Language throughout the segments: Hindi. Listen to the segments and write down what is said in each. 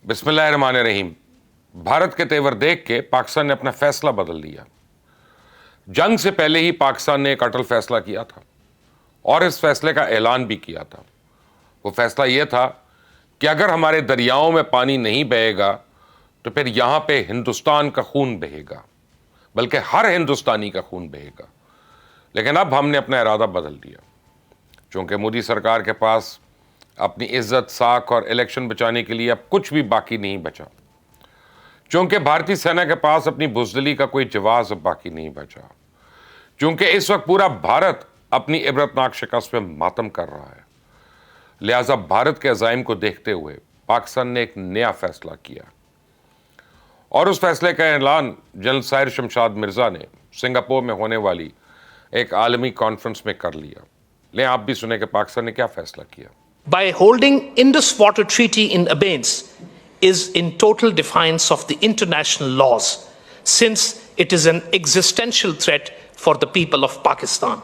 बिस्मिल्लाहिर्रहमानिर्रहीम। भारत के तेवर देख के पाकिस्तान ने अपना फैसला बदल लिया। जंग से पहले ही पाकिस्तान ने एक अटल फैसला किया था और इस फैसले का ऐलान भी किया था। वो फैसला यह था कि अगर हमारे दरियाओं में पानी नहीं बहेगा तो फिर यहां पे हिंदुस्तान का खून बहेगा, बल्कि हर हिंदुस्तानी का खून बहेगा। लेकिन अब हमने अपना इरादा बदल लिया, क्योंकि मोदी सरकार के पास अपनी इज्जत, साख और इलेक्शन बचाने के लिए अब कुछ भी बाकी नहीं बचा। क्योंकि भारतीय सेना के पास अपनी बुज़दिली का कोई जवाब अब बाकी नहीं बचा। क्योंकि इस वक्त पूरा भारत अपनी इबरतनाक शिकस्त में मातम कर रहा है। लिहाजा भारत के अज़ाइम को देखते हुए पाकिस्तान ने एक नया फैसला किया और उस फैसले का ऐलान जनरल साहिर शमशाद मिर्जा ने सिंगापुर में होने वाली एक आलमी कॉन्फ्रेंस में कर लिया। ले आप भी सुने कि पाकिस्तान ने क्या फैसला किया। By holding Indus Water Treaty in abeyance is in total defiance of the international laws, since it is an existential threat for the people of Pakistan.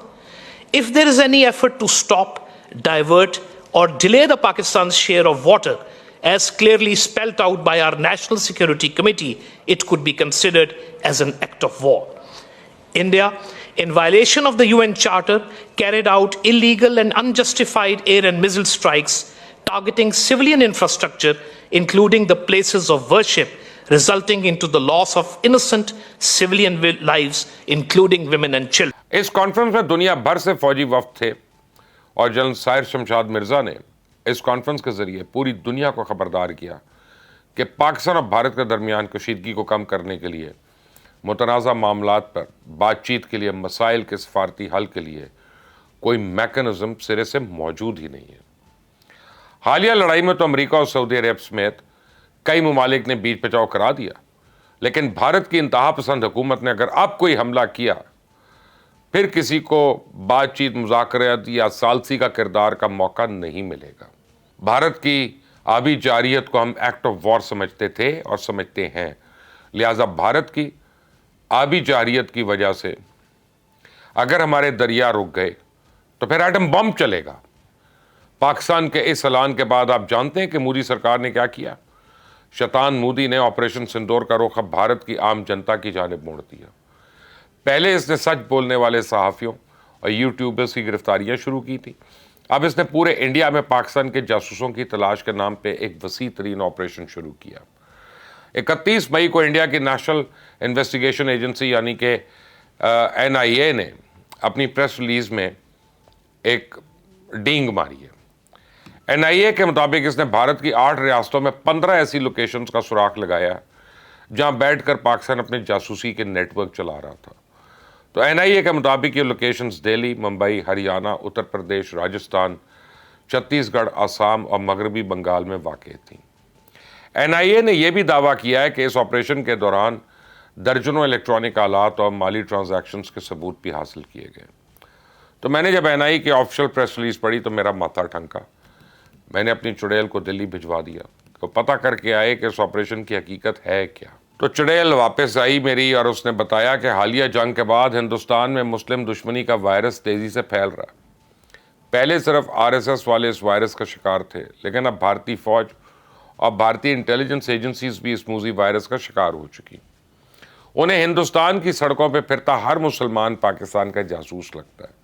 If there is any effort to stop, divert, or delay the Pakistan's share of water, as clearly spelled out by our National Security Committee, it could be considered as an act of war. India, in violation of the UN Charter, carried out illegal and unjustified air and missile strikes targeting civilian infrastructure, including the places of worship, resulting into the loss of innocent civilian lives, including women and children. इस कॉन्फ्रेंस में दुनिया भर से फौजी वफ्द थे और जनरल साहिर शमशाद मिर्जा ने इस कॉन्फ्रेंस के जरिए पूरी दुनिया को खबरदार किया कि पाकिस्तान और भारत के दरमियान कशीदगी को कम करने के लिए, मुतनाज़ा मामलात पर बातचीत के लिए, मसाइल के सफारती हल के लिए कोई मैकेनिज्म सिरे से मौजूद ही नहीं है। हालिया लड़ाई में तो अमेरिका और सऊदी अरब समेत कई ममालिक ने बीच बचाव करा दिया, लेकिन भारत की इंतहा पसंद हुकूमत ने अगर अब कोई हमला किया, फिर किसी को बातचीत, मुज़ाकरात या सालसी का किरदार का मौका नहीं मिलेगा। भारत की आबी जारियत को हम एक्ट ऑफ वॉर समझते थे और समझते हैं। लिहाजा भारत की आबी जारियत की वजह से अगर हमारे दरिया रुक गए तो फिर एटम बम चलेगा। पाकिस्तान के इस ऐलान के बाद आप जानते हैं कि मोदी सरकार ने क्या किया। शैतान मोदी ने ऑपरेशन सिंदूर का रुख अब भारत की आम जनता की जानिब मोड़ दिया। पहले इसने सच बोलने वाले सहाफ़ियों और यूट्यूबर्स की गिरफ्तारियां शुरू की थी। अब इसने पूरे इंडिया में पाकिस्तान के जासूसों की तलाश के नाम पे एक वसी तरीन ऑपरेशन शुरू किया। 31 मई को इंडिया की नेशनल इन्वेस्टिगेशन एजेंसी यानी कि NIA ने अपनी प्रेस रिलीज में एक डींग मारी है। NIA के मुताबिक इसने भारत की 8 रियासतों में 15 ऐसी लोकेशंस का सुराख लगाया जहां बैठकर पाकिस्तान अपने जासूसी के नेटवर्क चला रहा था। तो NIA के मुताबिक ये लोकेशंस दिल्ली, मुंबई, हरियाणा, उत्तर प्रदेश, राजस्थान, छत्तीसगढ़, आसाम और मगरबी बंगाल में वाक़ थी। NIA ने यह भी दावा किया है कि इस ऑपरेशन के दौरान दर्जनों इलेक्ट्रॉनिक आलात और माली ट्रांजैक्शंस के सबूत भी हासिल किए गए। तो मैंने जब NIA की ऑफिशियल प्रेस रिलीज पढ़ी तो मेरा माथा ठनका। मैंने अपनी चुड़ैल को दिल्ली भिजवा दिया तो पता करके आए कि इस ऑपरेशन की हकीकत है क्या। तो चुड़ैल वापस आई मेरी और उसने बताया कि हालिया जंग के बाद हिंदुस्तान में मुस्लिम दुश्मनी का वायरस तेज़ी से फैल रहा है। पहले सिर्फ RSS वाले इस वायरस का शिकार थे, लेकिन अब भारतीय फौज और भारतीय इंटेलिजेंस एजेंसीज भी इस मूजी वायरस का शिकार हो चुकी। उन्हें हिंदुस्तान की सड़कों पर फिरता हर मुसलमान पाकिस्तान का जासूस लगता है।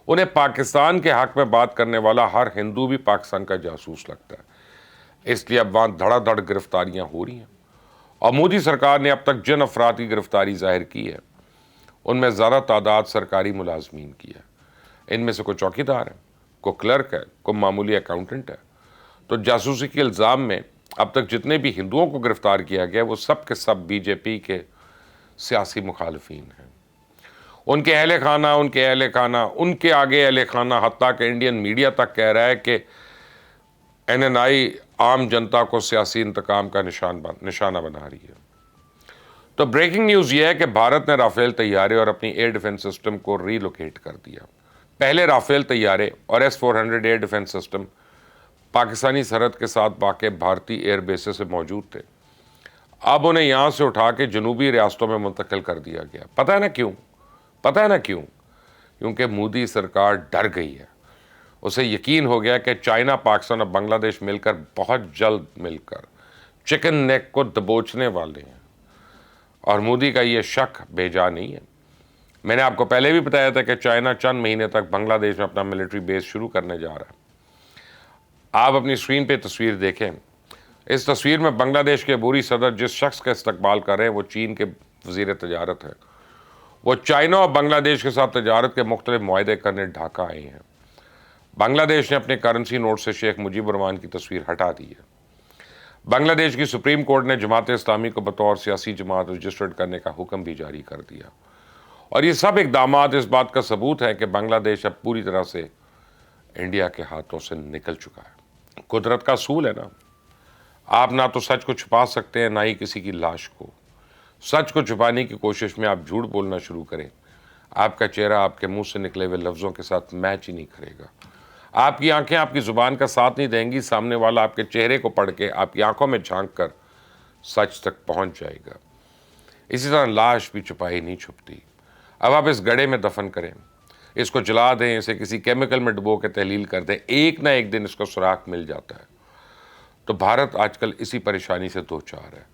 उन्हें पाकिस्तान के हक में बात करने वाला हर हिंदू भी पाकिस्तान का जासूस लगता है। इसलिए अब वहाँ धड़ाधड़ गिरफ्तारियाँ हो रही हैं और मोदी सरकार ने अब तक जिन अफराद की गिरफ्तारी जाहिर की है उनमें ज़्यादा तादाद सरकारी मुलाजमीन की है। इनमें से कोई चौकीदार है, कोई क्लर्क है, कोई मामूली अकाउंटेंट है। तो जासूसी के इल्ज़ाम में अब तक जितने भी हिंदुओं को गिरफ्तार किया गया वो सब के सब BJP के सियासी मुखालफीन हैं। उनके अहले खाना, उनके आगे अहले खाना, हत्ता कि इंडियन मीडिया तक कह रहा है कि NNI आम जनता को सियासी इंतकाम का निशाना बना रही है। तो ब्रेकिंग न्यूज़ ये है कि भारत ने राफेल तैयारे और अपनी एयर डिफेंस सिस्टम को रीलोकेट कर दिया। पहले राफेल तैयारे और S-400 air defence system Pakistani सरहद के साथ वाक़ भारतीय एयर बेसेस से मौजूद थे। अब उन्हें यहाँ से उठा के जनूबी रियासतों में मुंतकिल कर दिया गया। पता है ना क्यों? क्योंकि मोदी सरकार डर गई है। उसे यकीन हो गया कि चाइना, पाकिस्तान और बांग्लादेश मिलकर बहुत जल्द चिकन नेक को दबोचने वाले हैं। और मोदी का ये शक बेजा नहीं है। मैंने आपको पहले भी बताया था कि चाइना चंद महीने तक बांग्लादेश में अपना मिलिट्री बेस शुरू करने जा रहा है। आप अपनी स्क्रीन पे तस्वीर देखें। इस तस्वीर में बांग्लादेश के अबूरी सदर जिस शख्स का इस्तकबाल कर रहे हैं वो चीन के वज़ीर तजारत है। वो चाइना और बांग्लादेश के साथ तजारत के मुख्तलिफ मुआहदे करने ढाका आए हैं। बांग्लादेश ने अपने करेंसी नोट से शेख मुजीबुर रहमान की तस्वीर हटा दी है। बांग्लादेश की सुप्रीम कोर्ट ने जमात इस्लामी को बतौर सियासी जमात रजिस्टर्ड करने का हुक्म भी जारी कर दिया। और ये सब इकदामात इस बात का सबूत है कि बांग्लादेश अब पूरी तरह से इंडिया के हाथों से निकल चुका है। कुदरत का असूल है ना, आप ना तो सच को छुपा सकते हैं ना ही किसी की लाश को। सच को छुपाने की कोशिश में आप झूठ बोलना शुरू करें, आपका चेहरा आपके मुंह से निकले हुए लफ्ज़ों के साथ मैच ही नहीं करेगा। आपकी आंखें आपकी ज़ुबान का साथ नहीं देंगी, सामने वाला आपके चेहरे को पढ़ के आपकी आंखों में झांक कर सच तक पहुंच जाएगा। इसी तरह लाश भी छुपाई नहीं छुपती। अब आप इस गड्ढे में दफन करें, इसको जला दें, इसे किसी केमिकल में डुबो के तहलील कर दें, एक ना एक दिन इसको सुराख मिल जाता है। तो भारत आजकल इसी परेशानी से दो चार है।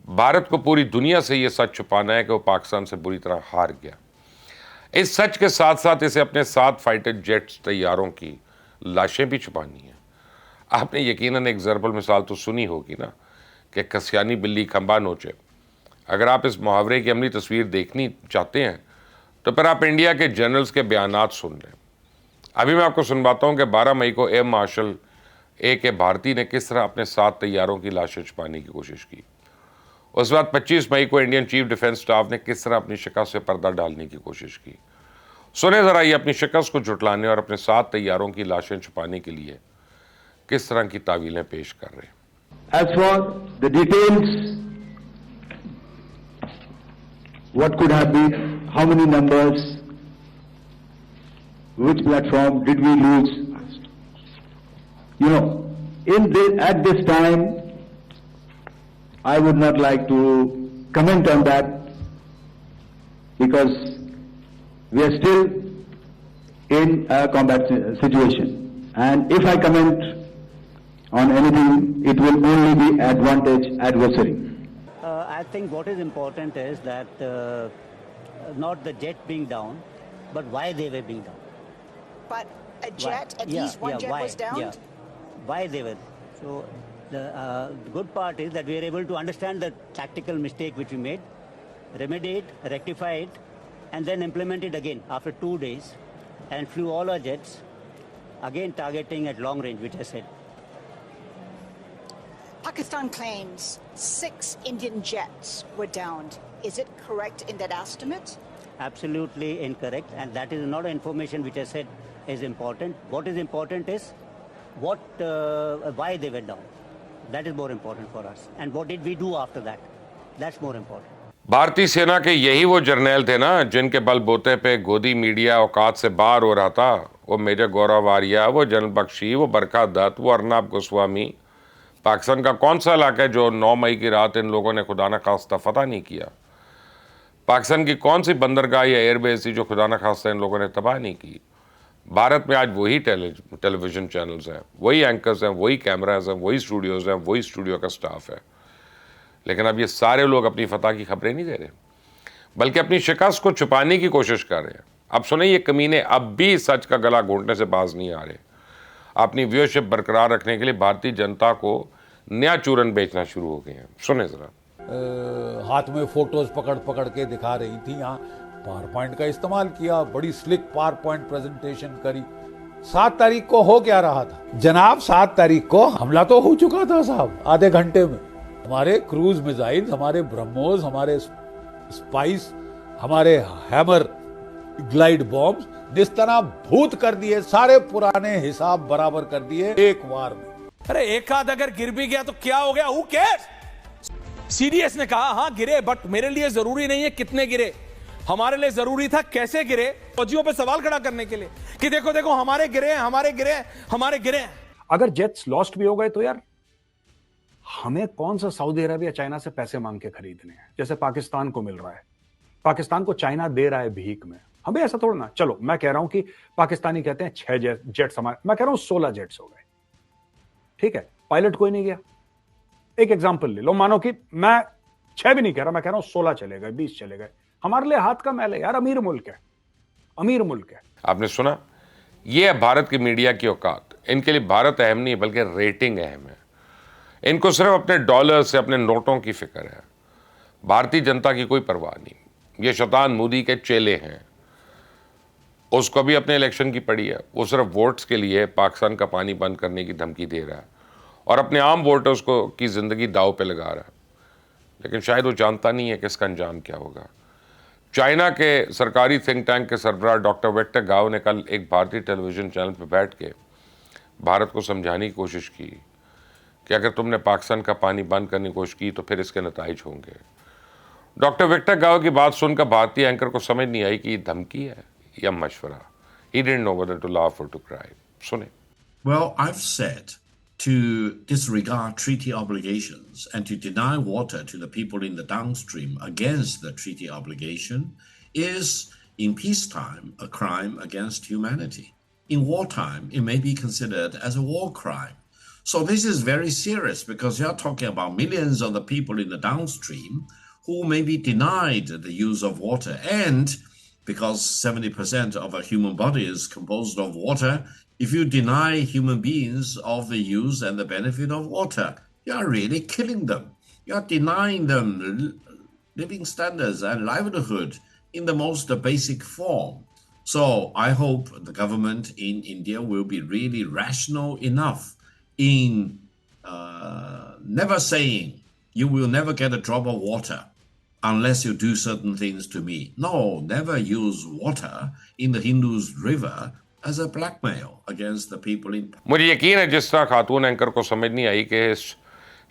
भारत को पूरी दुनिया से ये सच छुपाना है कि वो पाकिस्तान से बुरी तरह हार गया। इस सच के साथ साथ इसे अपने 7 फाइटर जेट्स तैयारों की लाशें भी छुपानी है। आपने यकीनन एक ज़रबल मिसाल तो सुनी होगी ना कि कसियानी बिल्ली खंबा नोचे। अगर आप इस मुहावरे की अमली तस्वीर देखनी चाहते हैं तो फिर आप इंडिया के जनरल्स के बयानात सुन लें। अभी मैं आपको सुनवाता हूँ कि 12 मई को एयर मार्शल A.K. भारती ने किस तरह अपने 7 तैयारों की लाशें छुपाने की कोशिश की। उस बाद 25 मई को इंडियन चीफ डिफेंस स्टाफ ने किस तरह अपनी शिकस्त से पर्दा डालने की कोशिश की। सुने ज़रा ये अपनी शिकस्त को जुटलाने और अपने 7 तैयारों की लाशें छुपाने के लिए किस तरह की तावीलें पेश कर रहे हैं। As for the details, what could have been, how many numbers, which platform did we lose? You know, at this time, I would not like to comment on that because we are still in a combat situation. And if I comment on anything, it will only be advantage adversary. I think what is important is that not the jet being down, but why they were being down. But a jet, Why? at least one jet why? was down? Yeah. Why they were. So the good part is that we are able to understand the tactical mistake which we made, remedy it, rectify it, and then implement it again after 2 days, and flew all our jets, again targeting at long range, which I said. Pakistan claims 6 Indian jets were downed. Is it correct in that estimate? Absolutely incorrect, and that is not information which I said is important. What is important is why they were down. That is more important for us. And what did we do after that? That's more important. भारतीय सेना के यही वो जर्नैल थे ना जिनके बलबूते पे गोदी मीडिया औकात से बाहर हो रहा था। वो मेजर गौरव आर्या, वो जनरल बख्शी, वो बरखा दत्त, वो अर्नब गोस्वामी। पाकिस्तान का कौन सा इलाका है जो 9 मई की रात इन लोगों ने खुदा न खास्ता फतह नहीं किया? पाकिस्तान की कौन सी बंदरगाह या एयरबेस थी जो खुदा न खास्ता इन लोगों ने तबाह नहीं की? भारत में आज वही टेलीविज़न चैनल्स हैं, वही एंकर्स हैं, वही कैमराज हैं, वही स्टूडियोज़ हैं, वही स्टूडियो का स्टाफ है। लेकिन अब ये सारे लोग अपनी फतह की खबरें नहीं दे रहे, बल्कि अपनी शिकस्त को छुपाने की कोशिश कर रहे हैं। अब सुने, ये कमीने अब भी सच का गला घोंटने से बाज नहीं आ रहे। अपनी व्यूअरशिप बरकरार रखने के लिए भारतीय जनता को नया चूरन बेचना शुरू हो गए हैं। सुने ज़रा। हाथ में फोटोज पकड़ पकड़ के दिखा रही थी, यहाँ पावर पॉइंट का इस्तेमाल किया, बड़ी स्लिक पावर पॉइंट प्रेजेंटेशन करी। 7 तारीख को हो क्या रहा था जनाब? 7 तारीख को हमला तो हो चुका था साहब, आधे घंटे में। हमारे क्रूज मिसाइल, हमारे ब्रह्मोस, हमारे स्पाइस, हमारे हैमर ग्लाइड बॉम्ब जिस तरह भूत कर दिए, सारे पुराने हिसाब बराबर कर दिए एक वार में। अरे एक आध अगर गिर भी गया तो क्या हो गया? Who cares? सीडीएस ने कहा हाँ गिरे, बट मेरे लिए जरूरी नहीं है कितने गिरे, हमारे लिए जरूरी था कैसे गिरे। फौजियों पे सवाल खड़ा करने के लिए कि देखो देखो हमारे गिरे, हमारे गिरे, हमारे गिरे। अगर जेट्स लॉस्ट भी हो गए तो यार हमें कौन सा सऊदी अरब या चाइना से पैसे मांग के खरीदने हैं, जैसे पाकिस्तान को मिल रहा है। पाकिस्तान को चाइना दे रहा है भीख में, हमें ऐसा थोड़ा ना। चलो मैं कह रहा हूं कि पाकिस्तानी कहते हैं 6 जेट्स हमारे, मैं कह रहा हूं 16 जेट्स हो गए, ठीक है, पायलट कोई नहीं गया। एक एग्जाम्पल ले लो, मानो कि मैं 6 भी नहीं कह रहा, मैं कह रहा हूं 16 चले गए, 20 चले गए, हमारे लिए हाथ का मैल है यार, अमीर मुल्क है, अमीर मुल्क है। आपने सुना, ये है भारत की मीडिया की औकात। इनके लिए भारत अहम नहीं है, बल्कि रेटिंग अहम है। इनको सिर्फ अपने डॉलर से, अपने नोटों की फिक्र है, भारतीय जनता की कोई परवाह नहीं। ये शैतान मोदी के चेले हैं, उसको भी अपने इलेक्शन की पड़ी है। वो सिर्फ वोट्स के लिए पाकिस्तान का पानी बंद करने की धमकी दे रहा है और अपने आम वोटर्स को की ज़िंदगी दाव पे लगा रहा है, लेकिन शायद वो जानता नहीं है कि इसका अंजाम क्या होगा। चाइना के सरकारी थिंक टैंक के सरबराह डॉक्टर विक्टर गाओ ने कल एक भारतीय टेलीविज़न चैनल पर बैठ के भारत को समझाने की कोशिश की कि अगर तुमने पाकिस्तान का पानी बंद करने की कोशिश की तो फिर इसके नताइज होंगे। डॉक्टर विक्टर गाओ की बात सुनकर भारतीय एंकर को समझ नहीं आई कि ये धमकी है या मशवरा। He didn't know whether to laugh or to cry. सुने। Well, I've said to disregard treaty obligations and to deny water to the people in the downstream against the treaty obligation is, in peacetime, a crime against humanity. In wartime, it may be considered as a war crime. So this is very serious because you're talking about millions of the people in the downstream who may be denied the use of water. And because 70% of a human body is composed of water, if you deny human beings of the use and the benefit of water, you are really killing them. You are denying them living standards and livelihood in the most basic form. So I hope the government in India will be really rational enough in never saying you will never get a drop of water unless you do certain things to me. No, never use water in the Hindus river as a blackmail against the people in... मुझे यकीन है जिस तरह खातून एंकर को समझ नहीं आई कि इस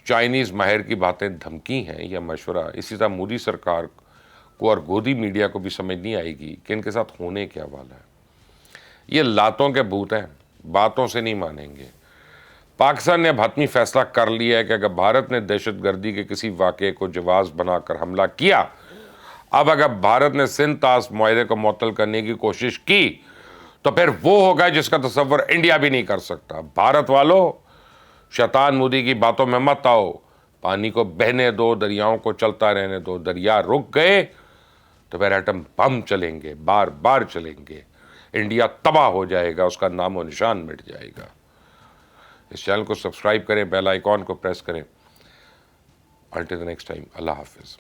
चाइनीज़ माहिर की बातें धमकी हैं या मशवरा, इसी तरह मोदी सरकार को और गोदी मीडिया को भी समझ नहीं आएगी कि इनके साथ होने क्या वाला है। ये लातों के भूत हैं, बातों से नहीं मानेंगे। पाकिस्तान ने अब हतमी फैसला कर लिया है कि अगर भारत ने दहशतगर्दी के किसी वाक़े को जवाज़ बनाकर हमला किया, अब अगर भारत ने सिंध तास मुआहदे को मुअत्तल करने की कोशिश की तो फिर वो होगा जिसका तसव्वुर इंडिया भी नहीं कर सकता। भारत वालों, शैतान मोदी की बातों में मत आओ, पानी को बहने दो, दरियाओं को चलता रहने दो। दरिया रुक गए तो फिर एटम बम चलेंगे, बार बार चलेंगे, इंडिया तबाह हो जाएगा, उसका नामो निशान मिट जाएगा। इस चैनल को सब्सक्राइब करें, बेल आइकॉन को प्रेस करें। Until the next time, Allah Hafiz.